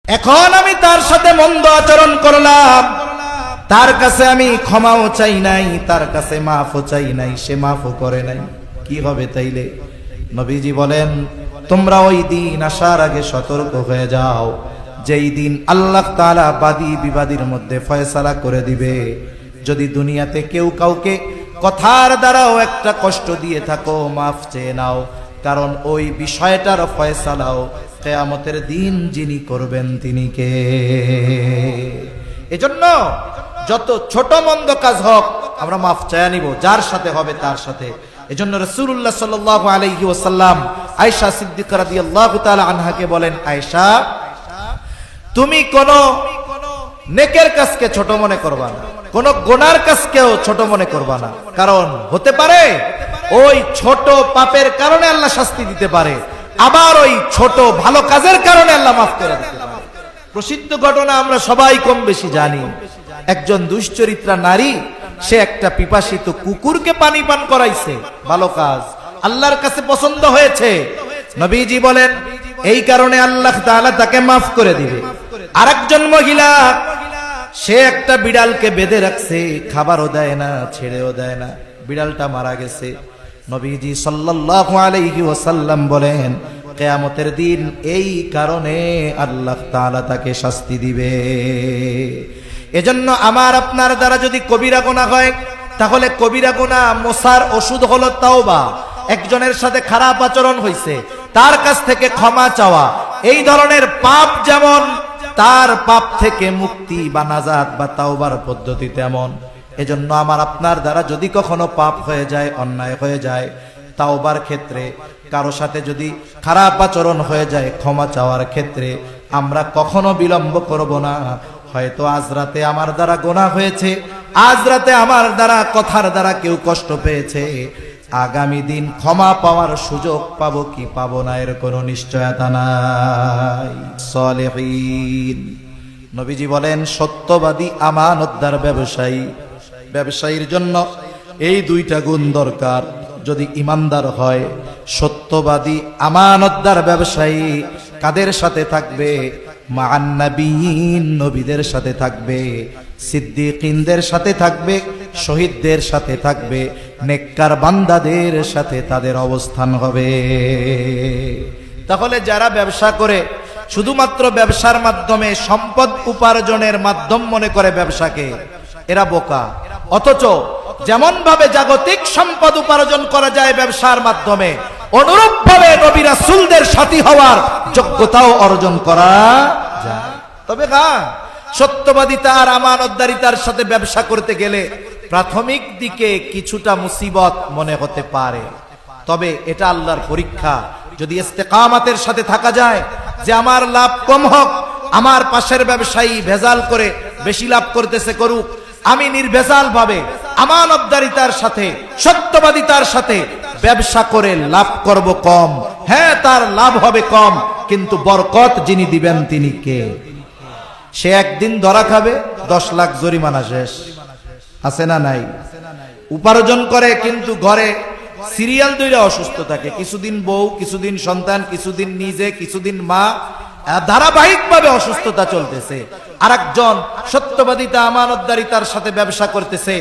এখন আমি তার সাথে মন্দ আচরণ করলাম, তার কাছে আমি ক্ষমাও চাই নাই, তার কাছে মাফও চাই নাই, সে মাফও করে নাই, কি হবে তাইলে? নবীজি বলেন, তোমরা ওই দিন আসার আগে সতর্ক হয়ে যাও, যেই দিন আল্লাহ তাআলা বাদী বিবাদীর মধ্যে ফয়সালা করে দিবে। যদি দুনিয়াতে কেউ কাউকে কথার দ্বারাও একটা কষ্ট দিয়ে থাকো, মাফ চেয়ে নাও, কারণ ওই বিষয়টার ফয়সালাও কিয়ামতের দিন যিনি করবেন তিনি কে। এজন্য যত ছোট মন্দ কাজ হোক আমরা মাফ চেয়ে নিব, যার সাথে হবে তার সাথে। এজন্য রাসূলুল্লাহ সাল্লাল্লাহু আলাইহি ওয়াসাল্লাম আয়েশা সিদ্দিকা রাদিয়াল্লাহু তাআলা আনহাকে বলেন, আয়েশা, তুমি কোন নেকের কাজকে ছোট মনে করবা না, কোন গুনার কাজকেও ছোট মনে করবা না, কারণ হতে পারে ওই ছোট পাপের কারণে আল্লাহ শাস্তি দিতে পারে, আবার ওই ছোট ভালো কাজের কারণে আল্লাহ মাফ করে দিতে পারে। প্রসিদ্ধ ঘটনা আমরা সবাই কম বেশি জানি। একজন দুশ্চরিত্রা নারী, সে একটা পিপাসিত কুকুরকে পানি পান করাইছে, ভালো কাজ, আল্লাহর কাছে পছন্দ হয়েছে। নবীজি বলেন, এই কারণে আল্লাহ তাআলা তাকে মাফ করে দিবে। আরেকজন মহিলা, সে একটা বিড়ালকে বেঁধে রাখছে, খাবারও দেয় না, ছেড়েও দেয় না, বিড়ালটা মারা গেছে। নবীজি সাল্লাল্লাহু আলাইহি ওয়াসাল্লাম বলেন, কিয়ামতের দিন এই কারণে আল্লাহ তাআলা তাকে শাস্তি দিবে। এজন্য আমার আপনার দ্বারা যদি কবিরা গুনাহ হয়, তাহলে কবিরা গুনাহ মোছার ওষুধ হলো তাওবা। একজনের সাথে খারাপ আচরণ হয়েছে, তার কাছ থেকে ক্ষমা চাওয়া, এই ধরনের পাপ যেমন তার পাপ থেকে মুক্তি বা নাজাত বা তাওবার পদ্ধতি তেমন। এজন্য আমার আপনার দ্বারা যদি কখনো পাপ হয়ে যায়, অন্যায় হয়ে যায়, তাওবার ক্ষেত্রে কারো সাথে যদি খারাপ আচরণ হয়ে যায়, ক্ষমা চাওয়ার ক্ষেত্রে আমরা কখনো বিলম্ব করব না। হয়তো আজ রাতে আমার দ্বারা গুনাহ হয়েছে, আজ রাতে আমার দ্বারা কথার দ্বারা কেউ কষ্ট পেয়েছে, আগামী দিন ক্ষমা পাওয়ার সুযোগ পাবো কি পাবো না এর কোনো নিশ্চয়তা নাই। সালেহীন নবীজি বলেন, সত্যবাদী আমানতদার ব্যবসায়ী, ব্যবসায়ীর জন্য এই দুইটা গুণ দরকার। যদি ইমানদার হয়, সত্যবাদী আমানতদার ব্যবসায়ী কাদের সাথে থাকবে? মা'আন নাবিয়িন, নবীদের সাথে থাকবে, সিদ্দিকিনদের সাথে থাকবে, শহীদদের সাথে থাকবে, নেককার বান্দাদের সাথে তাদের অবস্থান হবে। তাহলে যারা ব্যবসা করে শুধুমাত্র ব্যবসার মাধ্যমে সম্পদ উপার্জনের মাধ্যম মনে করে ব্যবসাকে, এরা বোকা। অথচ যেমন ভাবে জাগতিক সম্পদ উপার্জন করা যায় ব্যবসার মাধ্যমে, অনুরূপ ভাবে নবী রাসূলদের সাথী হওয়ার যোগ্যতাও অর্জন করা যায়। তবে সত্যবাদিতা আর আমানতদারিতার সাথে ব্যবসা করতে গেলে প্রাথমিক দিকে কিছুটা মুসিবত মনে হতে পারে, তবে এটা আল্লাহর পরীক্ষা। যদি ইস্তেকামাতের সাথে থাকা যায়, যে আমার লাভ কম হোক, আমার পাশের ব্যবসায়ী ভেজাল করে বেশি লাভ করতেছে করুক, আমি নির্ভেজাল ভাবে আমানতদারিতার সাথে সত্যবাদিতার সাথে ব্যবসা করে লাভ করব কম, হ্যাঁ তার লাভ হবে কম, কিন্তু বরকত যিনি দিবেন তিনি কে? সে একদিন ধরা খাবে, 10 লাখ জরিমানা শেষ, আছে না নাই? উপার্জন করে কিন্তু ঘরে সিরিয়াল ধরে অসুস্থ থাকে, কিছুদিন বউ, কিছুদিন সন্তান, কিছুদিন নিজে, কিছুদিন মা, ধারাবাহিকভাবে অসুস্থতা চলতেছে। আরেকজন সত্যবাদিতা আমানতদারিতার সাথে ব্যবসা করতেছে,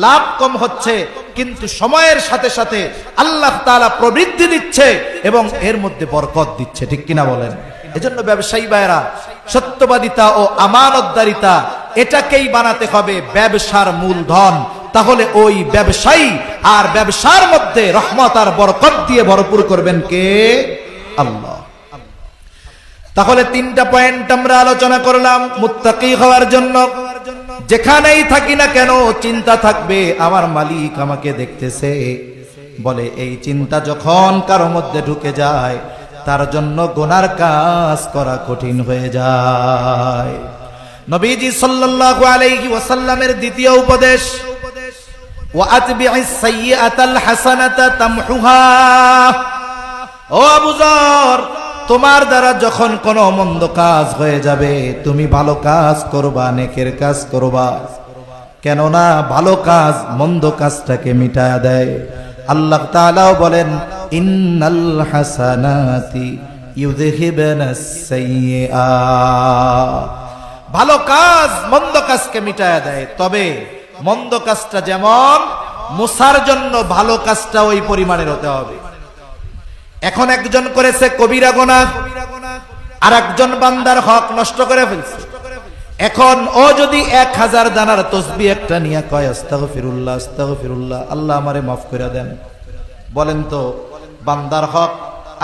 লাভ কম হচ্ছে, কিন্তু সময়ের সাথে সাথে আল্লাহ তাআলা প্রবৃদ্ধি দিচ্ছে এবং এর মধ্যে বরকত দিচ্ছে, ঠিক কিনা বলেন? এজন্য ব্যবসায়ী ভাইরা, সত্যবাদিতা ও আমানতদারিতা এটাকেই বানাতে হবে ব্যবসার মূলধন। তাহলে ওই ব্যবসায়ী আর ব্যবসার মধ্যে রহমত আর বরকত দিয়ে ভরপুর করবেন কে? আল্লাহ। তাহলে 3টা পয়েন্ট আমরা আলোচনা করলাম মুত্তাকি হওয়ার জন্য। যেখানেই থাকি না কেন চিন্তা থাকবে আমার মালিক আমাকে দেখতেছে। বলে এই চিন্তা যখন কারো মধ্যে ঢুকে যায়, তার জন্য গুনার কাজ করা কঠিন হয়ে যায়। নবীজি সাল্লাল্লাহু আলাইহি ওয়াসাল্লামের দ্বিতীয় উপদেশ, ওয়া আতবি'is সাইয়্যাতাল হাসানাতা তামহুহা। ও আবু যর, তোমার দ্বারা যখন কোনো মন্দ কাজ হয়ে যাবে, তুমি ভালো কাজ করবা, নেকের কাজ করবা, কেননা ভালো কাজ মন্দ কাজটাকে মিটায়া দেয়। আল্লাহ তাআলাও বলেন, ইন্নাল হাসানাতি ইউযহিবুনাস সাইয়্যাত। ভালো কাজ মন্দ কাজকে মিটায়া দেয়, তবে মন্দ কাজটা যেমন মুসার জন্য ভালো কাজটা ওই পরিমাণের হতে হবে। এখন একজন করেছে কবিরা গুনাহ, আর একজন বান্দার হক নষ্ট করে ফেলছে। এখন ও যদি 1000 দানার তসবিহ একটা নিয়ে কয় আস্তাগফিরুল্লাহ আস্তাগফিরুল্লাহ, আল্লাহ আমারে মাফ করে দেন, বলেন তো বান্দার হক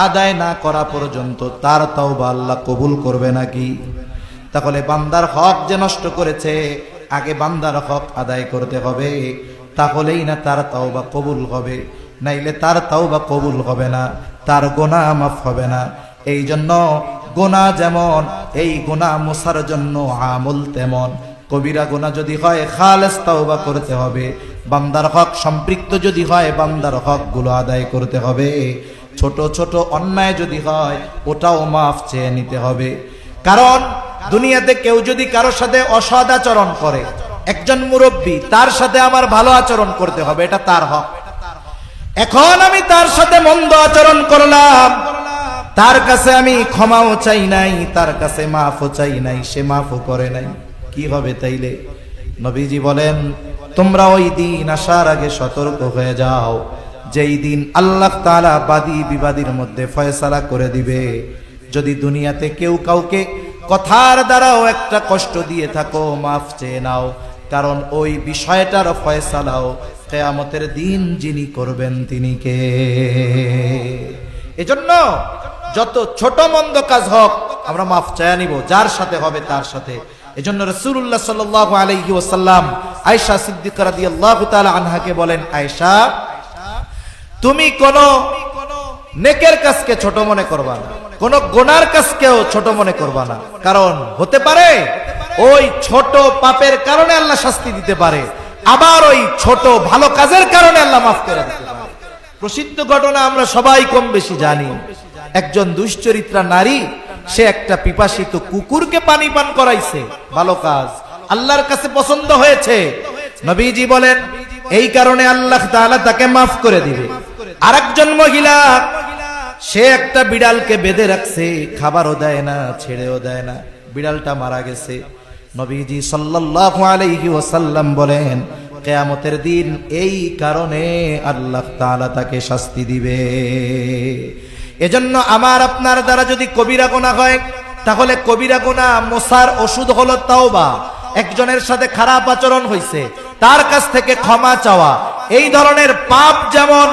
আদায় না করা পর্যন্ত তার তাওবা আল্লাহ কবুল করবে নাকি? তাহলে বান্দার হক যে নষ্ট করেছে, আগে বান্দার হক আদায় করতে হবে, তাহলেই না তার তাওবা কবুল হবে, নাইলে তার তাওবা কবুল হবে না, তার গুনাহ মাফ হবে না। এই জন্য গুনাহ যেমন, এই গুনাহ মুসার জন্য আমল তেমন। কবিরা গুনাহ যদি হয় খালেস তাওবা করতে হবে, বান্দার হক সম্পৃক্ত যদি হয় বান্দার হক গুলো আদায় করতে হবে, ছোট ছোট অন্যায় যদি হয় ওটাও মাফ চেয়ে নিতে হবে। কারণ দুনিয়াতে কেউ যদি কারোর সাথে অসৎ আচরণ করে, একজন মুরব্বী, তার সাথে আমার ভালো আচরণ করতে হবে, এটা তার হক। এখন আমি তার সাথে মন্দ আচরণ করলাম, তার কাছে আমি ক্ষমাও চাই নাই, তার কাছে মাফও চাই নাই, সে মাফও করে নাই, কি হবে তাইলে? নবীজি বলেন তোমরা ওই দিন আসার আগে সতর্ক হয়ে যাও, যেই দিন আল্লাহ তাআলা বাদী বিবাদীর মধ্যে ফয়সালা করে দিবে। যদি দুনিয়াতে কেউ কাউকে কথার দ্বারাও একটা কষ্ট দিয়ে থাকো, মাফ চেয়ে নাও, কারণ ওই বিষয়টার ফয়সালাও কিয়ামতের দিন যিনি করবেন তিনি কে? এজন্য যত ছোট মন্দ কাজ হোক আমরা মাফ চায়া নিব, যার সাথে হবে তার সাথে। এজন্য রাসূলুল্লাহ সাল্লাল্লাহু আলাইহি ওয়াসাল্লাম আয়েশা সিদ্দিকা রাদিয়াল্লাহু তাআলা আনহাকে বলেন, আয়েশা তুমি কোন নেকের কাজকে ছোট মনে করবা না, কোন গুনার কাজকেও ছোট মনে করবা না, কারণ হতে পারে ওই ছোট পাপের কারণে আল্লাহ শাস্তি দিতে পারে, আবার ওই ছোট ভালো কাজের কারণে আল্লাহ মাফ করে দিতে পারে। প্রসিদ্ধ ঘটনা আমরা সবাই কম বেশি জানি। একজন দুশ্চরিত্রা নারী, সে একটা পিপাসিত কুকুরকে পানি পান করাইছে, ভালো কাজ, আল্লাহর কাছে পছন্দ হয়েছে। নবীজি বলেন এই কারণে আল্লাহ তাআলা তাকে মাফ করে দিবে। আরেকজন মহিলা, সে একটা বিড়ালকে বেঁধে রাখছে, খাবারও দেয় না, ছেড়েও দেয় না, বিড়ালটা মারা গেছে। নবীজি সাল্লাল্লাহু আলাইহি ওয়াসাল্লাম বলেন কিয়ামতের দিন এই কারণে আল্লাহ তাআলা তাকে শাস্তি দিবে। এজন্য আমার আপনার দ্বারা যদি কবিরা গুনাহ হয়, তাহলে কবিরা গুনাহ মোছার ওষুধ হলো তাওবা। একজনের সাথে খারাপ আচরণ হয়েছে, তার কাছ থেকে ক্ষমা চাওয়া, এই ধরনের পাপ যেমন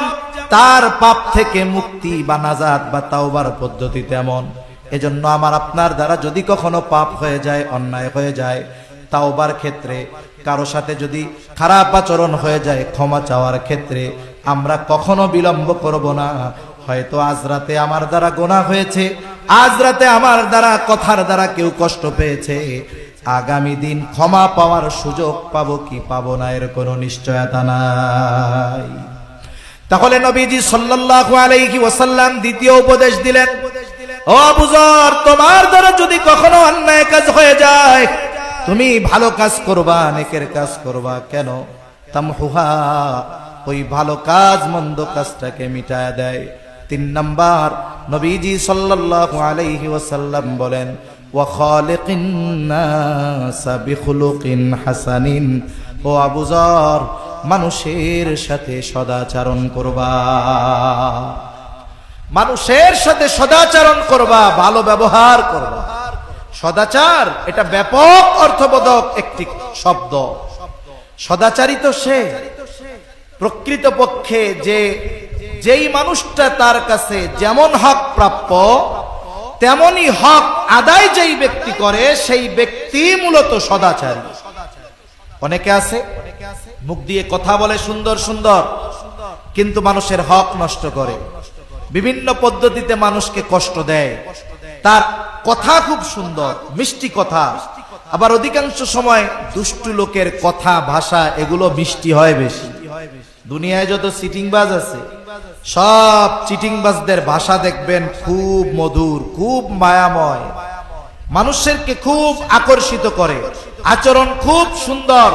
তার পাপ থেকে মুক্তি বা নাজাত বা তাওবার পদ্ধতি তেমন। এজন্য আমার আপনার দ্বারা যদি কখনো পাপ হয়ে যায়, অন্যায় হয়ে যায়, তাওবার ক্ষেত্রে কারো সাথে যদি খারাপ আচরণ হয়ে যায়, ক্ষমা চাওয়ার ক্ষেত্রে আমরা কখনো বিলম্ব করব না। হয়তো আজ রাতে আমার দ্বারা গুনাহ হয়েছে, আজ রাতে আমার দ্বারা কথার দ্বারা কেউ কষ্ট পেয়েছে, আগামী দিন ক্ষমা পাওয়ার সুযোগ পাবো কি পাবো না এর কোনো নিশ্চয়তা নাই। তাহলে নবীজি সাল্লাল্লাহু আলাইহি ওয়াসাল্লাম দ্বিতীয় উপদেশ দিলেন, ও আবু যর, তোমার দ্বারা যদি কখনো অন্যায় কাজ হয়ে যায়, তুমি ভালো কাজ করবা, নেকের কাজ করবা। কেন? তামহুহা, ওই ভালো কাজ মন্দ কাজটাকে মিটায়া দেয়। 3 নাম্বার, নবীজি সাল্লাল্লাহু আলাইহি ওয়াসাল্লাম বলেন ওয়া খালিকিন নাসা বিখুলুকিন হাসানিন, ও আবু যর, মানুষের সাথে সদাচরণ করবা, মানুষের সাথে সদাচরণ করবা, ভালো ব্যবহার করবা। সদাচার এটা ব্যাপক অর্থবোধক একটি শব্দ। সদাচারী তো সে প্রকৃতপক্ষে যেই মানুষটা তার কাছে যেমন হক প্রাপ্য, তেমনি হক আদায় যেই ব্যক্তি করে, সেই ব্যক্তি মূলত সদাচারী। অনেকে আছে মুখ দিয়ে কথা বলে সুন্দর সুন্দর, কিন্তু মানুষের হক নষ্ট করে, বিভিন্ন পদ্ধতিতে মানুষকে কষ্ট দেয়। তার কথা খুব সুন্দর, মিষ্টি কথা, আবার অধিকাংশ সময় দুষ্টু লোকের কথা ভাষা এগুলো মিষ্টি হয় বেশি। দুনিয়ায় যত চিটিংবাজ আছে, সব চিটিংবাজদের ভাষা দেখবেন খুব মধুর, খুব মায়াময়, মানুষকে খুব আকর্ষিত করে, আচরণ খুব সুন্দর।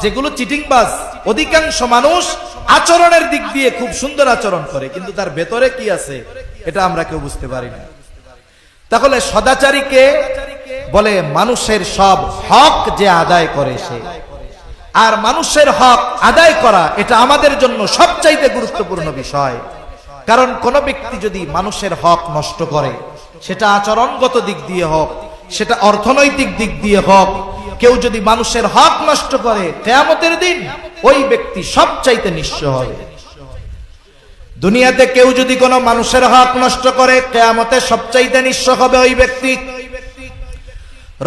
যেগুলো চিটিংবাজ, অধিকাংশ মানুষ আচরণের দিক দিয়ে খুব সুন্দর আচরণ করে, কিন্তু তার ভেতরে কি আছে এটা আমরা কেউ বুঝতে পারি না। তাহলে সদাচারীকে বলে মানুষের সব হক যে আদায় করে সে। আর মানুষের হক আদায় করা এটা আমাদের জন্য সবচাইতে গুরুত্বপূর্ণ বিষয়। কারণ কোন ব্যক্তি যদি মানুষের হক নষ্ট করে, সেটা আচরণগত দিক দিয়ে হোক, সেটা অর্থনৈতিক দিক দিয়ে হোক, কেউ যদি মানুষের হক নষ্ট করে, কিয়ামতের দিন ওই ব্যক্তি সবচাইতে নিঃস্ব হবে। দুনিয়াতে কেউ যদি কোনো মানুষের হক নষ্ট করে, কিয়ামতে সবচাইতে নিঃস্ব হবে ওই ব্যক্তি।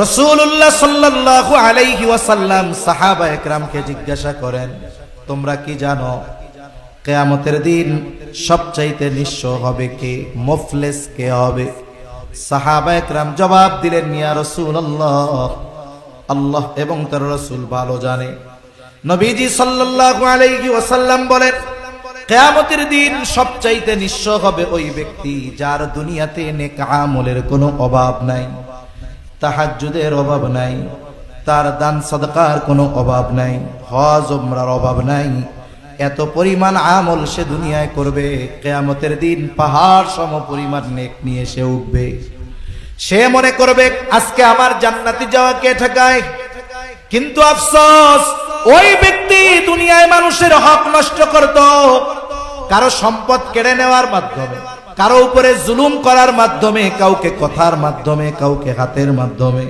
রাসূলুল্লাহ সাল্লাল্লাহু আলাইহি ওয়াসাল্লাম সাহাবায়ে কেরামকে জিজ্ঞাসা করেন, তোমরা কি জানো কিয়ামতের দিন সবচাইতে নিঃস্ব হবে কে, মুফলিস কে হবে? সাহাবায়ে কেরাম জবাব দিলেন, ইয়া রাসূলুল্লাহ, আল্লাহ এবং তার রাসূল ভালো জানে। নবীজি সাল্লাল্লাহু আলাইহি ওয়াসাল্লাম বলেন, কিয়ামতের দিন সবচাইতে নিঃস্ব হবে ওই ব্যক্তি যার দুনিয়াতে নেক আমলের কোনো অভাব নাই, তাহাজ্জুদের অভাব নাই, তার দান সাদকার কোনো অভাব নাই, হজ উমরার অভাব নাই। এত পরিমাণ আমল সে দুনিয়ায় করবে, কিয়ামতের দিন পাহাড় সম পরিমাণ নেক নিয়ে সে উঠবে। সে মনে করবে আজকে আমার জান্নাতে যাওয়া কে ঠেকায়। কিন্তু আফসোস, ওই ব্যক্তি দুনিয়ায় মানুষের হক নষ্ট করত, কারো সম্পদ কেড়ে নেওয়ার মাধ্যমে, কারো উপরে জুলুম করার মাধ্যমে, কাউকে কথার মাধ্যমে, কাউকে হাতের মাধ্যমে।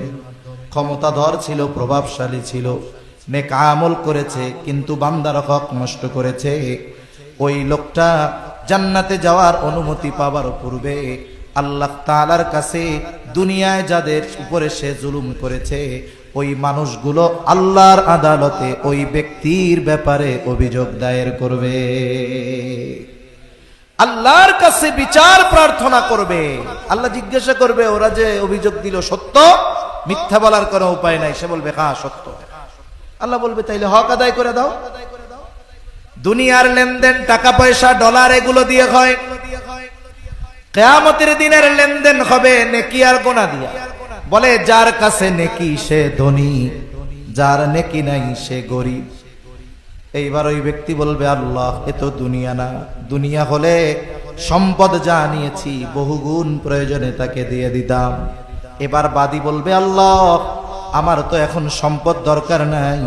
ক্ষমতাধর ছিল, প্রভাবশালী ছিল, নেক আমল করেছে, কিন্তু বান্দার হক নষ্ট করেছে। ওই লোকটা জান্নাতে যাওয়ার অনুমতি পাবার পূর্বে আল্লাহ তাআলার কাছে দুনিয়ায় যাদের উপরে সে জুলুম করেছে, ওই মানুষগুলো আল্লাহর আদালতে ওই ব্যক্তির ব্যাপারে অভিযোগ দায়ের করবে, আল্লাহর কাছে বিচার প্রার্থনা করবে। আল্লাহ জিজ্ঞাসা করবে, ওরা যে অভিযোগ দিল সত্য? মিথ্যা বলার কোনো উপায় নাই। সে বলবে হ্যাঁ সত্য। আল্লাহ বলবে তাইলে হক আদায় করে দাও। দুনিয়ার লেনদেন, টাকা পয়সা, ডলার, এগুলো দিয়ে হয়। কিয়ামতের দিনের লেনদেন হবে নেকি আর গুনাহ দিয়া। বলে যার কাছে নেকি সে ধনী, যার নেকি নাই সে গরিব। এইবার ওই ব্যক্তি বলবে, আল্লাহ এ তো দুনিয়া না, দুনিয়া হলে সম্পদ যা নিয়েছি বহুগুণ প্রয়োজনে তাকে দিয়ে দিতাম। এবার বাদী বলবে, আল্লাহ আমার তো এখন সম্পদ দরকার নাই,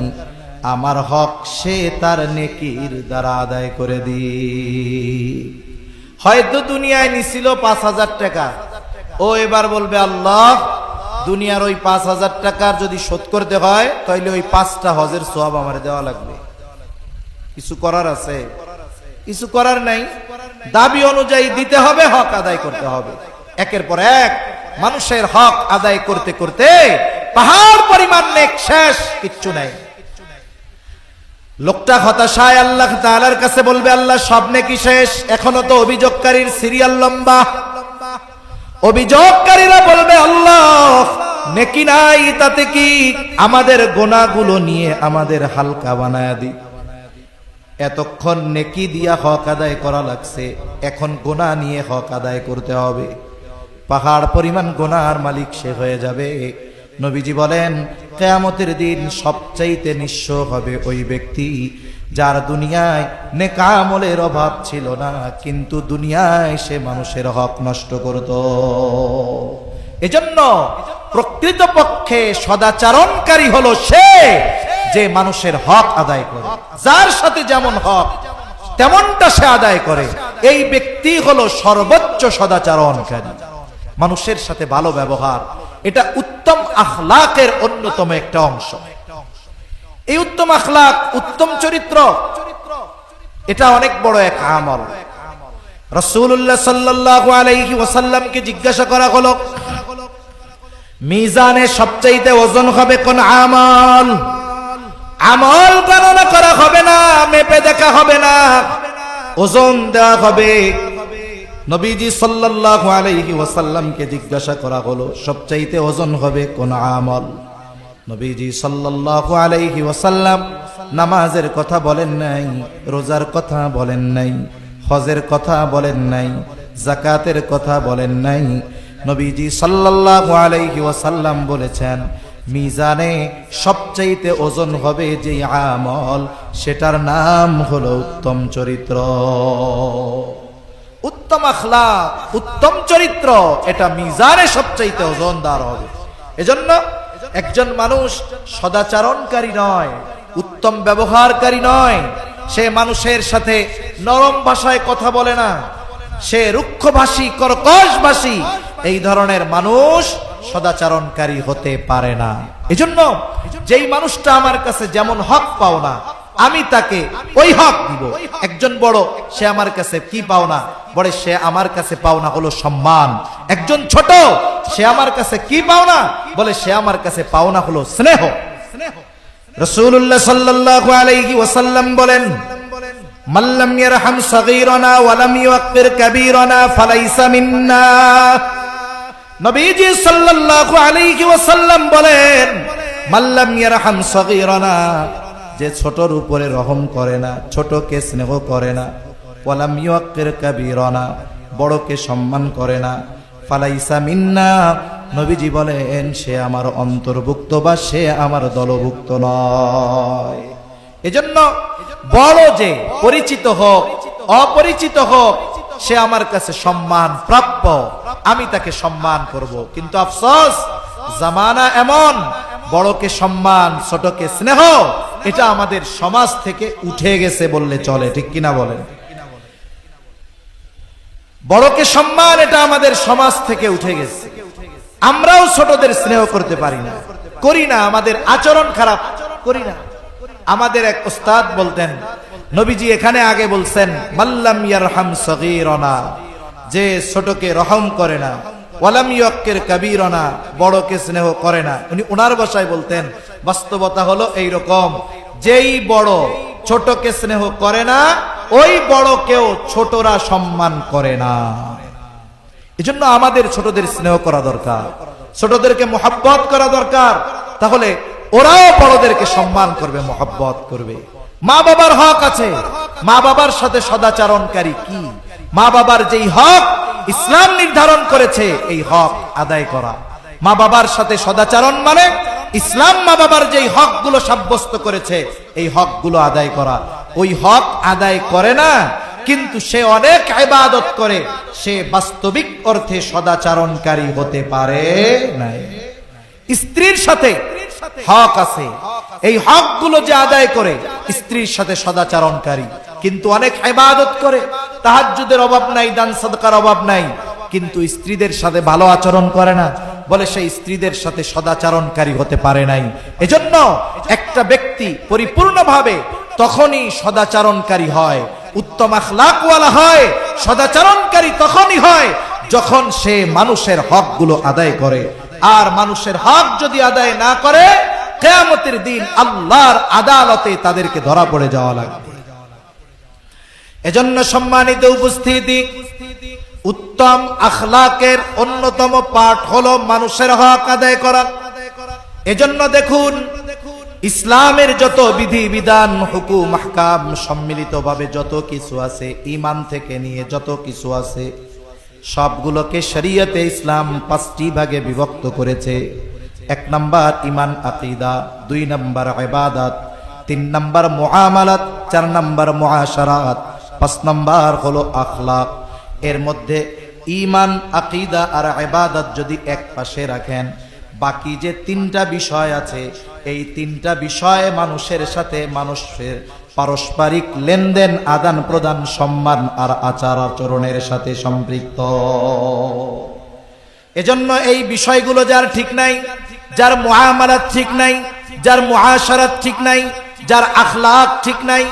আমার হক সে তার নেকির দ্বারা আদায় করে দি। হয়তো দুনিয়ায় নিছিল ৫,০০০ টাকা, ও এবার বলবে, আল্লাহ দুনিয়ার ওই ৫,০০০ টাকার যদি শোধ করতে হয় তাহলে ওই ৫টা হজের সওয়াব আমার দেওয়া লাগবে। কিছু করার আছে? কিছু করার নাই। দাবি অনুযায়ী দিতে হবে, হক আদায় করতে হবে। একের পর এক মানুষের হক আদায় করতে করতে পাহাড় পরিমাণ নেক শেষ, কিচ্ছু নাই। লোকটা হতাশায় আল্লাহ তাআলার কাছে বলবে, আল্লাহ সব নেকি শেষ, এখনো তো অভিযোগকারীর সিরিয়াল লম্বা। অভিযোগকারীরা বলবে, আল্লাহ নেকি নাই তাতে কি, আমাদের গুনাহগুলো নিয়ে আমাদের হালকা বানায়া দি। এতক্ষণ নেকি দিয়া হক আদায় করা লাগছে, এখন গুনাহ নিয়ে হক আদায় করতে হবে। পাহাড় পরিমাণ গুনাহর মালিক সে হয়ে যাবে। নবীজি বলেন, কিয়ামতের দিন সবচাইতে নিঃস্ব হবে ওই ব্যক্তি যার দুনিয়ায় নেক আমলের অভাব ছিল না, কিন্তু দুনিয়ায় সে মানুষের হক নষ্ট করত। এজন্য প্রকৃতপক্ষে সদাচরণকারী হলো সে যে মানুষের হক আদায় করে, যার সাথে যেমন হক তেমনটা সে আদায় করে। এই ব্যক্তি হলো সর্বোচ্চ সদাচরণকারী। মানুষের সাথে ভালো ব্যবহার, এটা উত্তম আখলাকের অন্যতম একটা অংশ। এই উত্তম আখলাক, উত্তম চরিত্র, এটা অনেক বড় এক আমল। রাসূলুল্লাহ সাল্লাল্লাহু আলাইহি ওয়াসাল্লামকে জিজ্ঞাসা করা হলো, মিজানে সবচাইতে ওজন হবে কোন আমল? আমল গণনা করা হবে না, মেপে দেখা হবে না, ওজন দেওয়া হবে। নবীজি সাল্লাল্লাহু আলাইহি ওয়াসাল্লামকে জিজ্ঞাসা করা হলো, সবচাইতে ওজন হবে কোন আমল? নবীজি সাল্লাল্লাহু আলাইহি ওয়াসাল্লাম নামাজের কথা বলেন নাই, রোজার কথা বলেন নাই, হজের কথা বলেন নাই, যাকাতের কথা বলেন নাই। নবীজি সাল্লাল্লাহু আলাইহি ওয়াসাল্লাম বলেছেন, মিজানে সবচাইতে ওজন হবে যে আমল, সেটার নাম হলো উত্তম চরিত্র। উত্তম আখলাক, উত্তম চরিত্র, এটা মিজানে সবচাইতে ওজনদার হবে। এজন্য একজন মানুষ সদাচরণকারী নয়, উত্তম ব্যবহারকারী নয়, সে মানুষের সাথে নরম ভাষায় কথা বলে না, সে রুক্ষভাষী কর্কশভাষী, এই ধরনের মানুষ সদাচরণকারী হতে পারে না। এজন্য যেই মানুষটা আমার কাছে যেমন হক পাও না, আমি তাকে ওই হক দিব। একজন বড়, সে আমার কাছে কি পাও না? বলে সে আমার কাছে পাও না হলো সম্মান। একজন ছোট, সে আমার কাছে কি পাও না? বলে সে আমার কাছে পাও না হলো স্নেহ। রাসূলুল্লাহ সাল্লাল্লাহু আলাইহি ওয়াসাল্লাম বলেন, মাল্লাম ইয়ারহাম সাগীরানা ওয়া লাম ইউক্কির কাবীরানা ফালাইসা মিন্না। নবীজি সাল্লাল্লাহু আলাইহি ওয়াসাল্লাম বলেন, মাল্লাম ইয়ারহাম সাগীরানা, যে ছোটর উপরে রহম করে না, ছোটকে স্নেহ করে না, ওয়া লাম ইউক্কির কাবীরানা, বড়কে সম্মান করে না, ফালাইসা মিন্না, নবীজি বলেন সে আমার অন্তর্ভুক্ত বা সে আমার দলভুক্ত নয়। এজন্য বড় যে পরিচিত হোক অপরিচিত হোক, সে আমার কাছে সম্মান প্রাপ্য, আমি তাকে সম্মান করব। কিন্তু আফসোস, জামানা এমন, বড়কে সম্মান ছোটকে স্নেহ, এটা আমাদের সমাজ থেকে উঠে গেছে বললে চলে, ঠিক কিনা বলেন? বড়কে সম্মান, এটা আমাদের সমাজ থেকে উঠে গেছে। আমরাও ছোটদের স্নেহ করতে পারি না, করি না, আমাদের আচরণ খারাপ, করি না। আমাদের এক উস্তাদ বলতেন, নবীজি এখানে আগে বলছেন মাল্লাম ইয়ারহাম সগীরানা, যে ছোটকে রহম করে না, ওয়ালাম ইউক্কির কাবীরানা, বড়কে স্নেহ করে না। উনি ওনার ভাষায় বলতেন, বাস্তবতা হলো এই রকম, যেই বড় ছোটকে স্নেহ করে না, ওই বড়কেও ছোটরা সম্মান করে না। এজন্য আমাদের ছোটদের স্নেহ করা দরকার, ছোটদেরকে মহব্বত করা দরকার, তাহলে ওরাও বড়দেরকে সম্মান করবে, মহব্বত করবে। মা বাবার হক আছে, মা বাবার সাথে সদাচরণকারী কি? মা বাবার যেই হক ইসলাম নির্ধারণ করেছে, এই হক আদায় করা। মা বাবার সাথে সদাচরণ মানে ইসলাম মা বাবার যেই হকগুলো সাব্যস্ত করেছে, এই হকগুলো আদায় করা। ওই হক আদায় করে না, কিন্তু সে অনেক ইবাদত করে, সে বাস্তবিক অর্থে সদাচরণকারী হতে পারে না। স্ত্রীর সাথে হক আছে, এই হকগুলো যে আদায় করে, স্ত্রীর সাথে সদাচরণকারী, কিন্তু অনেক ইবাদত করে, তাহাজ্জুদের অভাব নাই, দান সাদকার অভাব নাই, কিন্তু স্ত্রীদের সাথে ভালো আচরণ করে না, বলে সেই স্ত্রীদের সাথে সদাচরণকারী হতে পারে নাই। এজন্য একটা ব্যক্তি পরিপূর্ণভাবে তখনই সদাচরণকারী হয়, উত্তম আখলাকওয়ালা হয়, সদাচরণকারী তখনই হয় যখন সে মানুষের হকগুলো আদায় করে। আর মানুষের হক যদি আদায় না করে, কিয়ামতের দিন আল্লাহর আদালতে তাদেরকে ধরা পড়ে যাওয়া লাগবে। এজন্য সম্মানিত উপস্থিতি, উত্তম আখলাকের অন্যতম পাঠ হলো মানুষের হক আদায় করা। এজন্য দেখুন, ইসলামের যত বিধি বিধান, হুকুম আহকাম সম্মিলিতভাবে যত কিছু আছে, ঈমান থেকে নিয়ে যত কিছু আছে, সবগুলোকে শরীয়তে ইসলাম 5টি ভাগে বিভক্ত করেছে। 1 নাম্বার ঈমান আকীদা, 2 নাম্বার ইবাদত, 3 নাম্বার মুআমালাত, 4 নাম্বার মুআশারাত, 5 নাম্বার হলো আখলাক। এর মধ্যে ঈমান আকীদা আর ইবাদত যদি এক পাশে রাখেন, বাকি যে 3টা বিষয় আছে, এই 3টা বিষয় মানুষের সাথে মানুষের পারস্পরিক লেনদেন, আদান প্রদান, সম্মান আর আচার আচরণের সাথে সম্পৃক্ত। এজন্য এই বিষয়গুলো যার ঠিক নাই, যার মুআমালাত ঠিক নাই, যার মুআশারাত ঠিক নাই, যার আখলাক ঠিক নাই,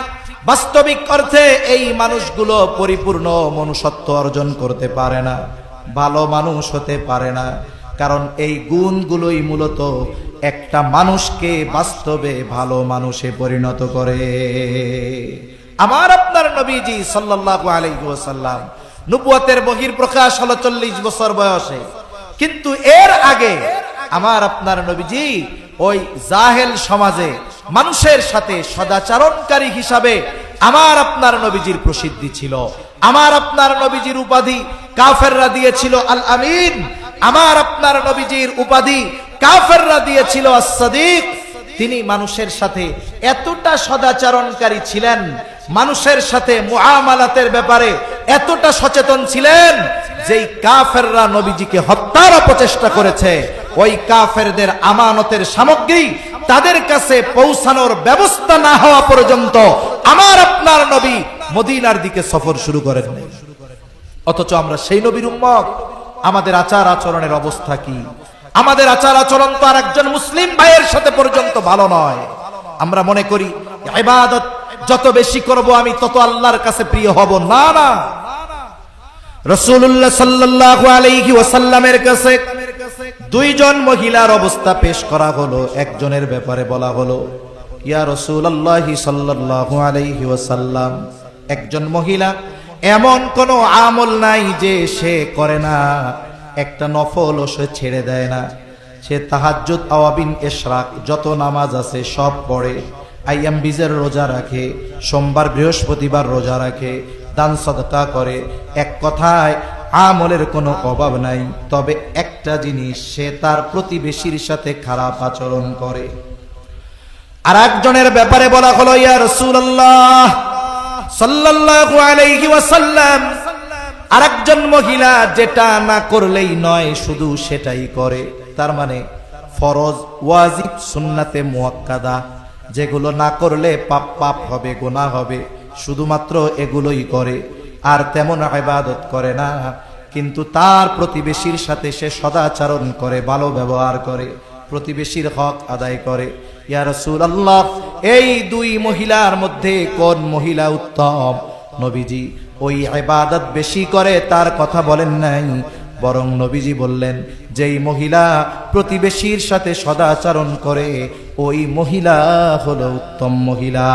বাস্তবিক অর্থে এই মানুষগুলো পরিপূর্ণ মনুষ্যত্ব অর্জন করতে পারে না, ভালো মানুষ হতে পারে না। কারণ এই গুণগুলোই মূলত একটা মানুষকে বাস্তবে ভালো মানুষে পরিণত করে। আমার আপনার নবীজি সাল্লাল্লাহু আলাইহি ওয়াসাল্লাম নবুয়তের বহিঃপ্রকাশ হলো 40 বছর বয়সে, কিন্তু এর আগে আমার আপনার নবীজি ওই জাহেল সমাজে মানুষের সাথে সদাচরণকারী হিসাবে আমার আপনার নবীজির প্রসিদ্ধি ছিল। আমার আপনার নবীজির উপাধি কাফেররা দিয়েছিল আল আমিন, আমার আপনার নবীজির উপাধি কাফেররা দিয়েছিল আস-সাদিক। তিনি মানুষের সাথে এতটা সদাচরণকারী ছিলেন, মানুষের সাথে মুআমালাতের ব্যাপারে এতটা সচেতন ছিলেন, যেই কাফেররা নবীজিকে হত্যার অপচেষ্টা করেছে, ওই কাফেরদের আমানতের সামগ্রী তাদের কাছে পৌঁছানোর ব্যবস্থা না হওয়া পর্যন্ত আমার আপনার নবী মদিনার দিকে সফর শুরু করেন নাই। অথচ আমরা সেই নবীর উম্মত। আমাদের আচার আচরণের অবস্থা কি? আমাদের আচার আচরণ তো আর একজন মুসলিম ভাইয়ের সাথে পর্যন্ত ভালো নয়। আমরা মনে করি ইবাদত যত বেশি করব আমি তত আল্লাহর কাছে প্রিয় হব। না না, রাসূলুল্লাহ সাল্লাল্লাহু আলাইহি ওয়াসাল্লামের কাছে দুইজন মহিলার অবস্থা পেশ করা হলো। একজনের ব্যাপারে বলা হলো, ইয়া রাসূলুল্লাহ সাল্লাল্লাহু আলাইহি ওয়াসাল্লাম, একজন মহিলা এমন কোন আমল নাই যে সে করে না, একটা নফল ও সে ছেড়ে দেয় না। সে তাহাজ্জুদ, আওয়াবিন, ইশরাক যত নামাজ আছে সব পড়ে, আইয়াম বিজের রোজা রাখে, সোমবার বৃহস্পতিবার রোজা রাখে, দান সাদকা করে। এক কথায় আমলের কোনো অভাব নাই। তবে একটা জিনিস, সে তার প্রতিবেশীর সাথে খারাপ আচরণ করে। আর একজনের ব্যাপারে বলা হলো, ইয়া রাসূলুল্লাহ সাল্লাল্লাহু আলাইহি ওয়াসাল্লাম, আরেকজন মহিলা যেটা না করলেই নয় শুধু সেটাই করে। তার মানে ফরজ, ওয়াজিব, সুন্নাতে মুআক্কাদা যেগুলো না করলে পাপ পাপ হবে, গুনাহ হবে, শুধুমাত্র এগুলোই করে, আর তেমন ইবাদত করে না। কিন্তু তার প্রতিবেশীর সাথে সে সদাচরণ করে, ভালো ব্যবহার করে, প্রতিবেশীর হক আদায় করে। ইয়া রাসূলুল্লাহ, এই দুই মহিলার মধ্যে কোন মহিলা উত্তম? নবীজি ওই ইবাদত বেশি করে তার কথা বলেন নাই, বরং নবীজি বললেন যেই মহিলা প্রতিবেশীর সাথে সদাচরণ করে ওই মহিলা হলো উত্তম মহিলা,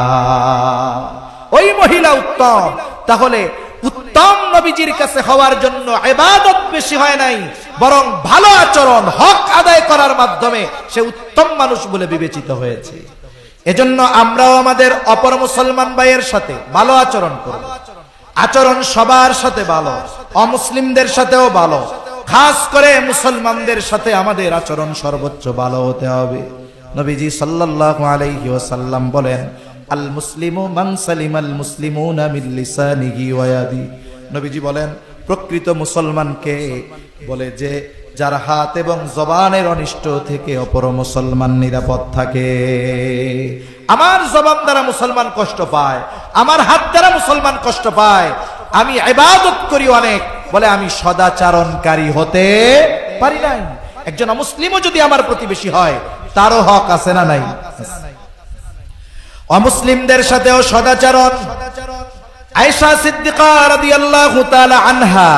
ওই মহিলা উত্তম। তাহলে উত্তম নবীজির কাছে হওয়ার জন্য ইবাদত বেশি হয় নাই, বরং ভালো আচরণ, হক আদায় করার মাধ্যমে সে উত্তম মানুষ বলে বিবেচিত হয়েছে। এজন্য আমরাও আমাদের অপর মুসলমান ভাইয়ের সাথে ভালো আচরণ করব। আচরণ সবার সাথে ভালো, অমুসলিমদের সাথেও ভালো, খাস করে মুসলমানদের সাথে আমাদের আচরণ সর্বোচ্চ ভালো হতে হবে। নবীজি সাল্লাল্লাহু আলাইহি ওয়াসাল্লাম বলেন, আল মুসলিমু মান সালিমাল মুসলিমুনা মিন লিসানিহি ওয়া ইয়াদি। নবীজি বলেন প্রকৃত মুসলমানকে বলে যে যার হাত এবং জবানের অনিষ্ট থেকে অপর মুসলমান নিরাপদ থাকে। আমার জবান দ্বারা মুসলমান কষ্ট পায়, আমার হাত দ্বারা মুসলমান কষ্ট পায়, আমি ইবাদত করি অনেক বলে আমি সদাচরণকারী হতে পারি নাই। একজন মুসলিমও যদি আমার প্রতিবেশী হয় তারও হক আছে না নাই? অমুসলিমদের সাথেও সদাচরণ। আয়েশা সিদ্দিকা রাদিয়াল্লাহু তাআলা আনহা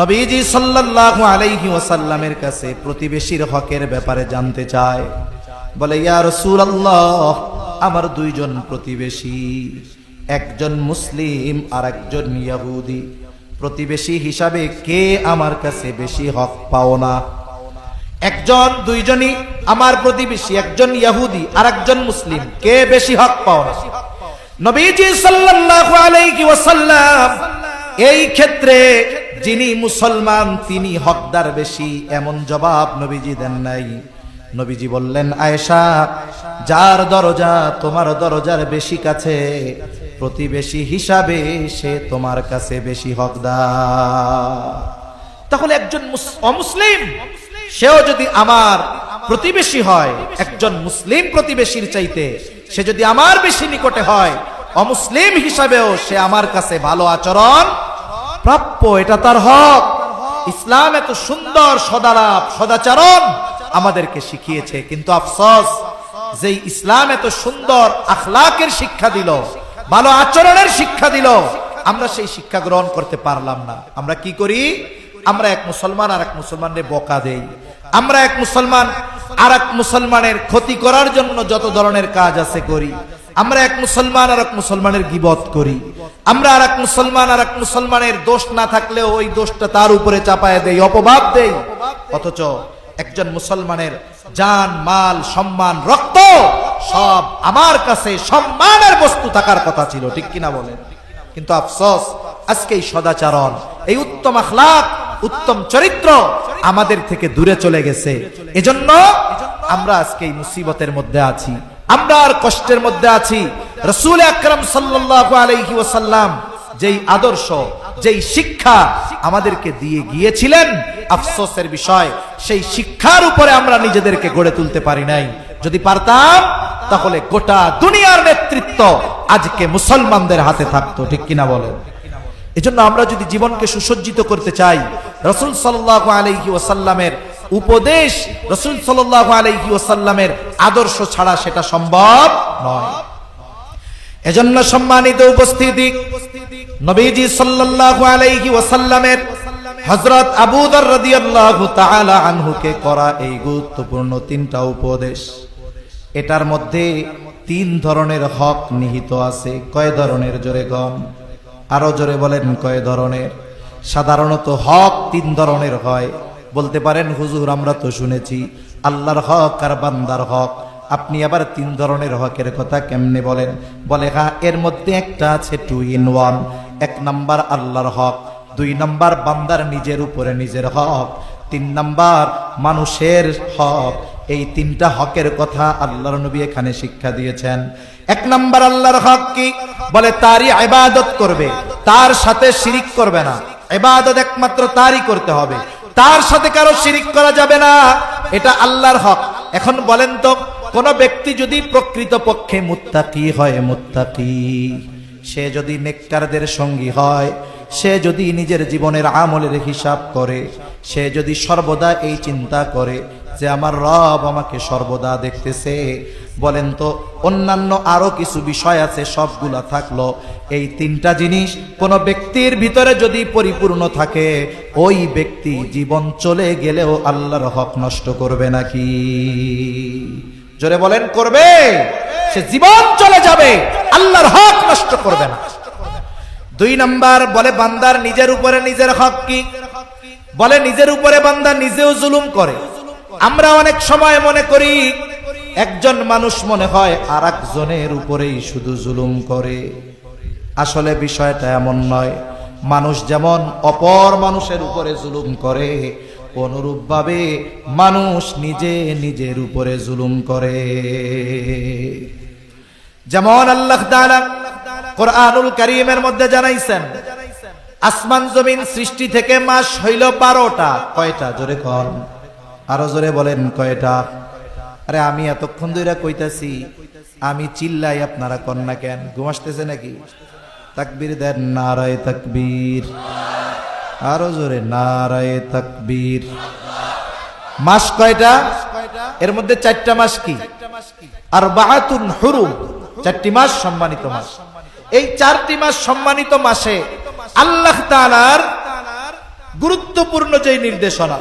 নবীজি সাল্লাল্লাহু আলাইহি ওয়াসাল্লামের কাছে প্রতিবেশীর হকের ব্যাপারে জানতে চায়। বলে, ইয়া রাসূলুল্লাহ, আমার দুইজন প্রতিবেশী, একজন মুসলিম আর একজন ইহুদি। প্রতিবেশী হিসাবে কে আমার কাছে বেশি হক পাও না? একজন, দুইজনই আমার প্রতিবেশী, একজন ইহুদি আর একজন মুসলিম, কে বেশি হক পাও না? নবীজি সাল্লাল্লাহু আলাইহি ওয়াসাল্লাম এই ক্ষেত্রে যিনি মুসলমান তিনি হকদার বেশি এমন জবাব নবীজি দেন নাই। নবীজি বললেন, আয়েশা, যার দরজা তোমার দরজার বেশি কাছে প্রতিবেশী হিসাবে সে তোমার কাছে বেশি হকদার। তাহলে একজন অমুসলিম সেও যদি আমার প্রতিবেশী হয়, একজন মুসলিম প্রতিবেশীর চাইতে সে যদি আমার বেশি নিকটে হয়, অমুসলিম হিসাবেও সে আমার কাছে ভালো আচরণ প্রাপ্য, এটা তার হক। ইসলাম এত সুন্দর সদালাপ, সদাচরণ আমাদেরকে শিখিয়েছে, কিন্তু আফসোস যে ইসলাম এত সুন্দর আখলাকের শিক্ষা দিল, ভালো আচরণের শিক্ষা দিল, আমরা সেই শিক্ষা গ্রহণ করতে পারলাম না। আমরা কি করি? আমরা এক মুসলমান আর এক মুসলমানের বকা দেই, আমরা এক মুসলমান আর এক মুসলমানের ক্ষতি করার জন্য যত ধরনের কাজ আছে করি, আমরা এক মুসলমান আর এক মুসলমানের গীবত করি, আমরা আর এক মুসলমান আর এক মুসলমানের দোষ না থাকলেও ওই দোষটা তার উপরে চাপায় দেই, অপবাদ দেই। অথচ একজন মুসলমানের জান, মাল, সম্মান, রক্ত সব আমার কাছে সম্মানের বস্তু থাকার কথা ছিল, ঠিক কিনা বলেন? কিন্তু আফসোস আজকে এই সদাচরণ, এই উত্তম আখলাক, উত্তম চরিত্র আমাদের থেকে দূরে চলে গেছে। এজন্য আমরা আজকে এই মুসিবতের মধ্যে আছি, আমরা আর কষ্টের মধ্যে আছি। রাসূল আকরাম সাল্লাল্লাহু আলাইহি ওয়াসাল্লাম যেই আদর্শ, যেই শিক্ষা আমাদেরকে দিয়ে গিয়েছিলেন, আফসোসের বিষয় সেই শিক্ষার উপরে আমরা নিজেদেরকে গড়ে তুলতে পারি নাই। যদি পারতাম তাহলে গোটা দুনিয়ার নেতৃত্ব আজকে মুসলমানদের হাতে থাকতো, ঠিক কিনা বলেন? এজন্য আমরা যদি জীবনকে সুসজ্জিত করতে চাই, রাসূল সাল্লাল্লাহু আলাইহি ওয়াসাল্লামের উপদেশ, রাসূল সাল্লাল্লাহু আলাইহি ওয়াসাল্লামের আদর্শ ছাড়া সেটা সম্ভব নয়। এজন্য সম্মানিত উপস্থিতি, নবীজি সাল্লাল্লাহু আলাইহি ওয়াসাল্লামের হযরত আবু যর রাদিয়াল্লাহু তাআলা আনহুকে করা এই গুরুত্বপূর্ণ তিনটা উপদেশ, এটার মধ্যে তিন ধরনের হক নিহিত আছে। কয় ধরনের? জোরে গম, আরো জোরে বলেন কয় ধরনের? সাধারণত হক তিন ধরনের হয়। বলতে পারেন হুজুর আমরা তো শুনেছি আল্লাহর হক আর বান্দার হক, আপনি আবার তিন ধরনের হকের কথা কেমনে বলেন? বলে হ্যাঁ, এর মধ্যে একটা আছে 2 in 1। 1 নাম্বার আল্লাহর হক, 2 নাম্বার বান্দার নিজের উপরে নিজের হক, 3 নাম্বার মানুষের হক। এই তিনটা হকের কথা আল্লাহর নবী এখানে শিক্ষা দিয়েছেন। 1 নাম্বার আল্লাহর হক কি? বলে তারই ইবাদত করবে, তার সাথে শিরিক করবে না। ইবাদত একমাত্র তারই করতে হবে, তার সাথে কারো শিরিক করা যাবে না, এটা আল্লাহর হক। এখন বলেন তো, কোন ব্যক্তি যদি প্রকৃতপক্ষে মুত্তাকি হয়, মুত্তাকি, সে যদি নেককারদের সঙ্গী হয়, সে যদি নিজের জীবনের আমলের হিসাব করে, সে যদি সর্বদা এই চিন্তা করে যে আমার রব আমাকে সর্বদা দেখতেছে, বলেন তো অন্যান্য আরো কিছু বিষয় আছে, সবগুলা থাকলো, এই তিনটা জিনিস কোন ব্যক্তির ভিতরে যদি পরিপূর্ণ থাকে, ওই ব্যক্তি জীবন চলে গেলেও আল্লাহর হক নষ্ট করবে নাকি? জোরে বলেন করবে? সে জীবন চলে যাবে, আল্লাহর হক নষ্ট করবে না। 2 নাম্বার বলে বান্দার নিজের উপরে নিজের হক কি? বলে নিজের উপরে বান্দা নিজেও জুলুম করে। আমরা অনেক সময় মনে করি একজন মানুষ মনে হয় আর একজনের উপরেই শুধু জুলুম করে। আসলে বিষয়টা এমন নয়। মানুষ যেমন অপর মানুষের উপরে জুলুম করে, অনুরূপভাবে মানুষ নিজে নিজের উপরে জুলুম করে। যেমন আল্লাহ তাআলা কোরআনুল কারীমের মধ্যে জানাইছেন, আসমান জমিন সৃষ্টি থেকে মাস হইল 12টা। কয়টা? জোরে কোন, আরো জোরে বলেন কয়টা? আরে আমি এতক্ষণ ধরে কইতাছি, আমি চিল্লাই, আপনারা কন না কেন? ঘুম আসতেছে নাকি? তাকবীর দেন, নারায়ে তাকবীর, আরো জোরে নারায়ে তাকবীর। মাস কয়টা? এর মধ্যে 4টা মাস কি? আরবাআতুন হুরুম, 4টি মাস সম্মানিত মাস। এই 4টি মাস সম্মানিত মাসে আল্লাহ তাআলার গুরুত্বপূর্ণ যে নির্দেশনা,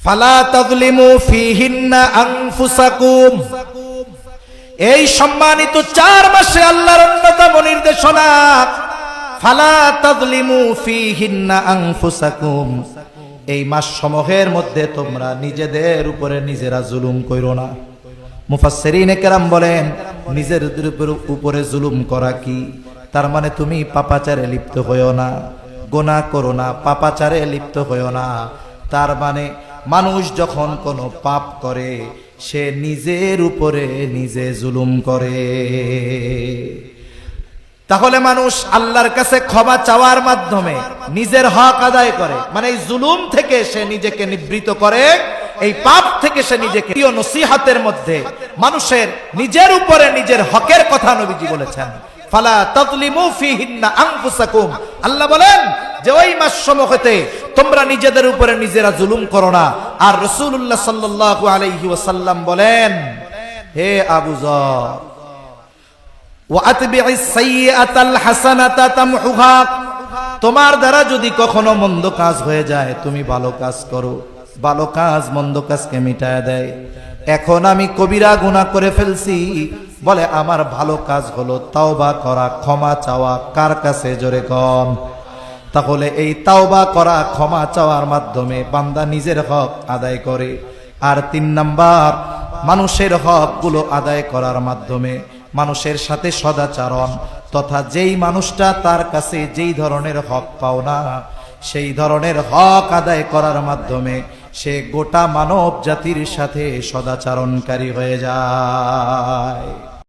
ফালা তাযলিমু ফীহিন্না আনফুসাকুম, এই সম্মানিত 4 মাসে আল্লাহর অন্যতম নির্দেশনা, ফালা তাযলিমু ফীহিন্না আনফুসাকুম, এই মাস সমূহের মধ্যে তোমরা নিজেদের উপরে নিজেরা জুলুম কইরো না। মুফাসসিরিনে কেরাম বলেন, নিজের উপরে জুলুম করা কি? তার মানে তুমি পাপাচারে লিপ্ত হইও না, গুনাহ করো না, পাপাচারে লিপ্ত হইও না। তার মানে মানুষ যখন কোনো পাপ করে, সে নিজের উপরে নিজে জুলুম করে। তাহলে মানুষ আল্লাহর কাছে ক্ষমা চাওয়ার মাধ্যমে নিজের হক আদায় করে, মানে এই জুলুম থেকে সে নিজেকে নিবৃত করে, এই পাপ থেকে সে নিজেকে। নসিহতের মধ্যে মানুষের নিজের উপরে নিজের হকের কথা নবীজি বলেছেন, ফালা তাযলিমু ফীহিন্না আনফুসাকুম। আল্লাহ বলেন যে ওই মাস সমূহতে তোমরা নিজেদের উপরে নিজেরা জুলুম করো না। আর রাসূলুল্লাহ সাল্লাল্লাহু আলাইহি ওয়াসাল্লাম বলেন, হে আবু যর, ওয়াতবি'is সাইয়্যাতাল হাসানাতা তামহুহা, তোমার দ্বারা যদি কখনো মন্দ কাজ হয়ে যায়, তুমি ভালো কাজ করো, ভালো কাজ মন্দ কাজকে মিটায় দেয়। এখন আমি কবিরা গুনাহ করে ফেলছি, বলে আমার ভালো কাজ হলো তাওবা করা, ক্ষমা চাওয়া। কার কাছে? জোরে কম। তাহলে এই তাওবা করা, ক্ষমা চাওয়ার মাধ্যমে বান্দা নিজের হক আদায় করে। আর 3 নাম্বার, মানুষের হকগুলো আদায় করার মাধ্যমে মানুষের সাথে সদাচরণ, তথা যেই মানুষটা তার কাছে যেই ধরনের হক পাও না, সেই ধরনের হক আদায় করার মাধ্যমে সে গোটা মানব জাতির সাথে সদাচরণকারী হয়ে যায়।